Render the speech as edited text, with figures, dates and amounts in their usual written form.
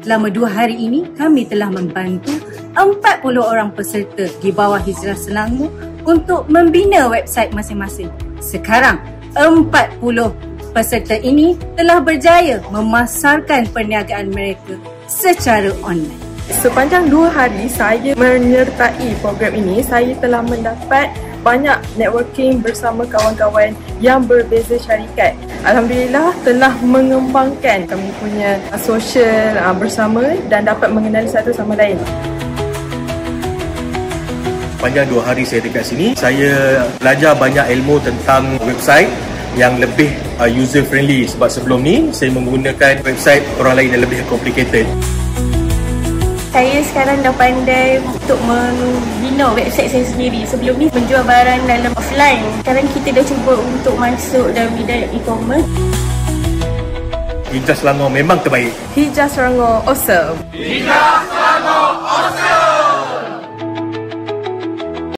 Selama 2 hari ini, kami telah membantu 40 orang peserta di bawah Hijrah Selangor untuk membina website masing-masing. Sekarang, 40 peserta ini telah berjaya memasarkan perniagaan mereka secara online. Sepanjang 2 hari saya menyertai program ini, saya telah mendapat banyak networking bersama kawan-kawan yang berbeza syarikat. Alhamdulillah telah mengembangkan kami punya sosial bersama dan dapat mengenali satu sama lain. Sepanjang 2 hari saya dekat sini, saya belajar banyak ilmu tentang website yang lebih user friendly, sebab sebelum ni saya menggunakan website orang lain yang lebih complicated. Saya sekarang dah pandai untuk membina website saya sendiri. Sebelum ni menjual barang dalam offline. Sekarang kita dah cuba untuk masuk dalam bidang e-commerce. Hijrah Selangor memang terbaik. Hijrah Selangor awesome. Hijrah